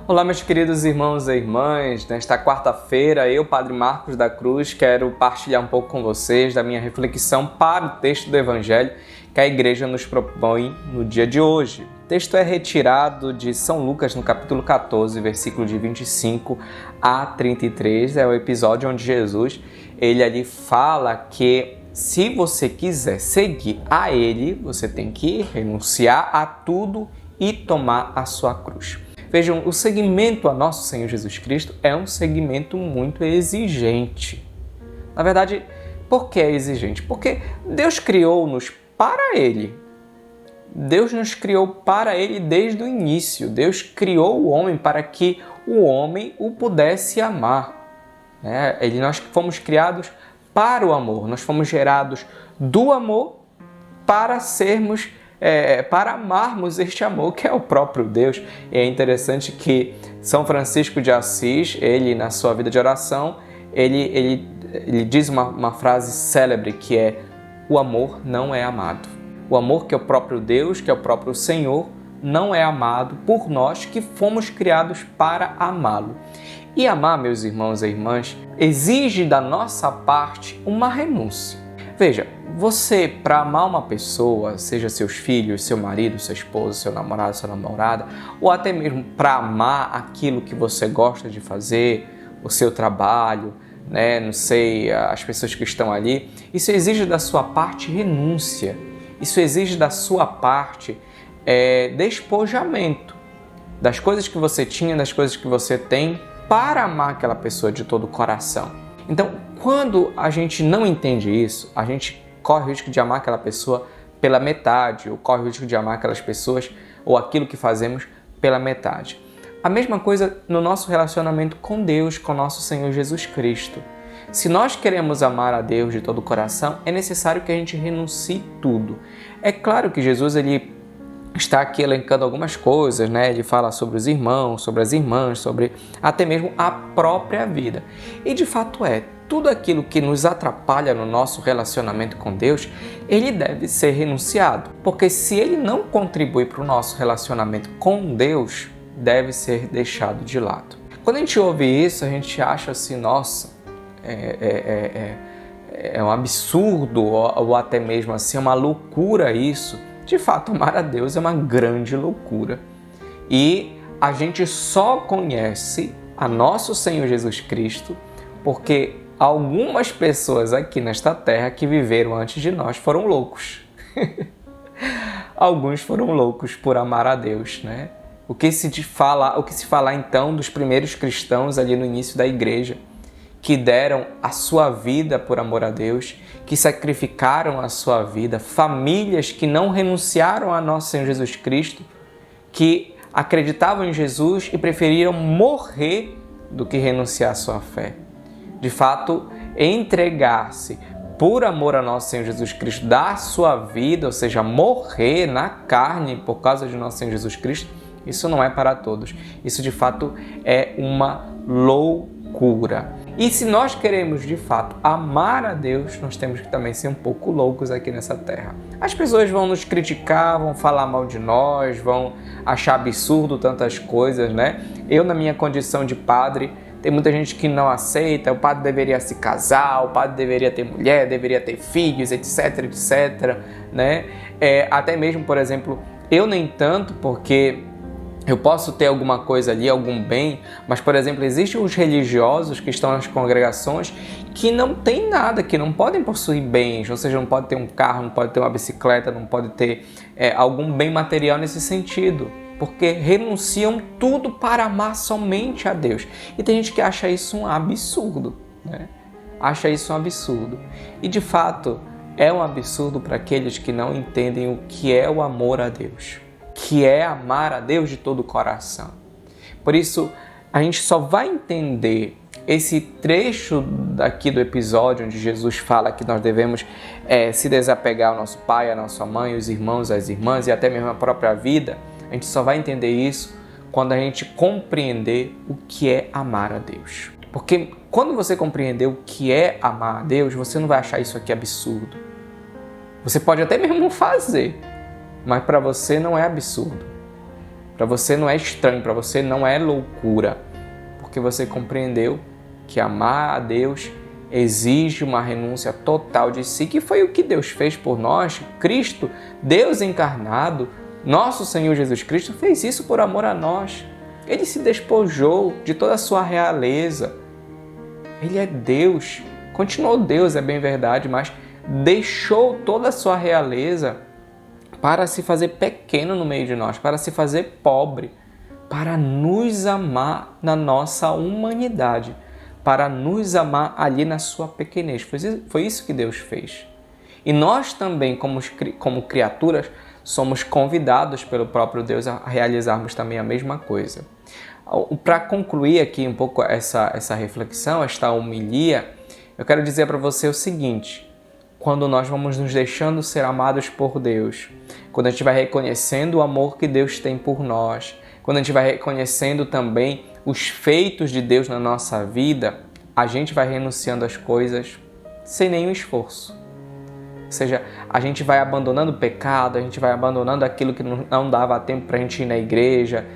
Olá, meus queridos irmãos e irmãs. Nesta quarta-feira, eu, Padre Marcos da Cruz, quero partilhar um pouco com vocês da minha reflexão para o texto do Evangelho que a Igreja nos propõe no dia de hoje. O texto é retirado de São Lucas, no capítulo 14, versículo de 25 a 33. É o episódio onde Jesus, ele ali fala que se você quiser seguir a Ele, você tem que renunciar a tudo e tomar a sua cruz. Vejam, o seguimento a nosso Senhor Jesus Cristo é um seguimento muito exigente. Na verdade, por que é exigente? Porque Deus criou-nos para Ele. Deus nos criou para Ele desde o início. Deus criou o homem para que o homem o pudesse amar. Nós fomos criados para o amor. Nós fomos gerados do amor para sermos para amarmos este amor que é o próprio Deus. E é interessante que São Francisco de Assis, ele na sua vida de oração, ele diz uma frase célebre que é: o amor não é amado. O amor que é o próprio Deus, que é o próprio Senhor, não é amado por nós que fomos criados para amá-lo. E amar, meus irmãos e irmãs, exige da nossa parte uma renúncia. Veja, você, para amar uma pessoa, seja seus filhos, seu marido, sua esposa, seu namorado, sua namorada, ou até mesmo para amar aquilo que você gosta de fazer, o seu trabalho, não sei, as pessoas que estão ali, isso exige da sua parte renúncia, isso exige da sua parte despojamento das coisas que você tinha, das coisas que você tem, para amar aquela pessoa de todo o coração. Então, quando a gente não entende isso, a gente corre o risco de amar aquela pessoa pela metade, ou corre o risco de amar aquelas pessoas ou aquilo que fazemos pela metade. A mesma coisa no nosso relacionamento com Deus, com nosso Senhor Jesus Cristo. Se nós queremos amar a Deus de todo o coração, é necessário que a gente renuncie tudo. É claro que Jesus ele está aqui elencando algumas coisas, Ele fala sobre os irmãos, sobre as irmãs, sobre até mesmo a própria vida. E de fato tudo aquilo que nos atrapalha no nosso relacionamento com Deus, ele deve ser renunciado. Porque se ele não contribui para o nosso relacionamento com Deus, deve ser deixado de lado. Quando a gente ouve isso, a gente acha assim, nossa, é um absurdo ou até mesmo assim, uma loucura isso. De fato, amar a Deus é uma grande loucura. E a gente só conhece a nosso Senhor Jesus Cristo porque algumas pessoas aqui nesta terra que viveram antes de nós foram loucos. Alguns foram loucos por amar a Deus, O que se fala então dos primeiros cristãos ali no início da igreja, que deram a sua vida por amor a Deus, que sacrificaram a sua vida, famílias que não renunciaram a nosso Senhor Jesus Cristo, que acreditavam em Jesus e preferiram morrer do que renunciar à sua fé. De fato, entregar-se por amor a nosso Senhor Jesus Cristo, dar a sua vida, ou seja, morrer na carne por causa de nosso Senhor Jesus Cristo, isso não é para todos. Isso de fato é uma loucura. E se nós queremos, de fato, amar a Deus, nós temos que também ser um pouco loucos aqui nessa terra. As pessoas vão nos criticar, vão falar mal de nós, vão achar absurdo tantas coisas, Eu, na minha condição de padre, tem muita gente que não aceita, o padre deveria se casar, o padre deveria ter mulher, deveria ter filhos, etc, etc, Até mesmo, por exemplo, eu nem tanto, porque eu posso ter alguma coisa ali, algum bem, mas, por exemplo, existem os religiosos que estão nas congregações que não têm nada, que não podem possuir bens, ou seja, não pode ter um carro, não pode ter uma bicicleta, não pode ter algum bem material nesse sentido, porque renunciam tudo para amar somente a Deus. E tem gente que acha isso um absurdo, Acha isso um absurdo. E, de fato, é um absurdo para aqueles que não entendem o que é o amor a Deus, que é amar a Deus de todo o coração. Por isso, a gente só vai entender esse trecho daqui do episódio onde Jesus fala que nós devemos se desapegar ao nosso pai, à nossa mãe, os irmãos, as irmãs e até mesmo a própria vida. A gente só vai entender isso quando a gente compreender o que é amar a Deus. Porque quando você compreender o que é amar a Deus, você não vai achar isso aqui absurdo. Você pode até mesmo fazer, mas para você não é absurdo. Para você não é estranho, para você não é loucura, porque você compreendeu que amar a Deus exige uma renúncia total de si, que foi o que Deus fez por nós. Cristo, Deus encarnado, nosso Senhor Jesus Cristo, fez isso por amor a nós. Ele se despojou de toda a sua realeza. Ele é Deus, continuou Deus, é bem verdade, mas deixou toda a sua realeza para se fazer pequeno no meio de nós, para se fazer pobre, para nos amar na nossa humanidade, para nos amar ali na sua pequenez. Foi isso que Deus fez. E nós também, como criaturas, somos convidados pelo próprio Deus a realizarmos também a mesma coisa. Para concluir aqui um pouco essa reflexão, esta homilia, eu quero dizer para você o seguinte: quando nós vamos nos deixando ser amados por Deus, quando a gente vai reconhecendo o amor que Deus tem por nós, quando a gente vai reconhecendo também os feitos de Deus na nossa vida, a gente vai renunciando às coisas sem nenhum esforço. Ou seja, a gente vai abandonando o pecado, a gente vai abandonando aquilo que não dava tempo para a gente ir na igreja,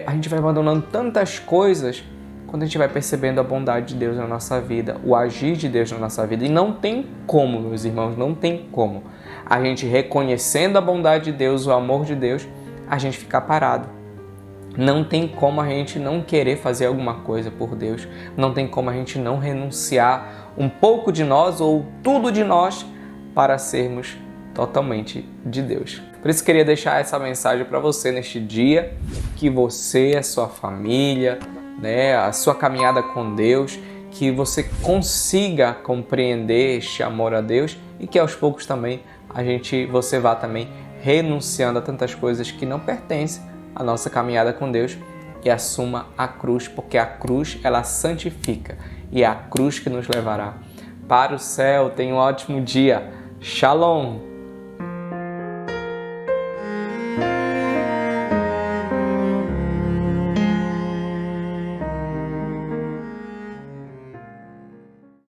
a gente vai abandonando tantas coisas quando a gente vai percebendo a bondade de Deus na nossa vida, o agir de Deus na nossa vida. E não tem como, meus irmãos, não tem como a gente reconhecendo a bondade de Deus, o amor de Deus, a gente ficar parado. Não tem como a gente não querer fazer alguma coisa por Deus, não tem como a gente não renunciar um pouco de nós ou tudo de nós para sermos totalmente de Deus. Por isso queria deixar essa mensagem para você neste dia, que você, a sua família, a sua caminhada com Deus, que você consiga compreender este amor a Deus e que aos poucos também você vá também renunciando a tantas coisas que não pertencem à nossa caminhada com Deus e assuma a cruz, porque a cruz ela santifica e é a cruz que nos levará para o céu. Tenha um ótimo dia. Shalom!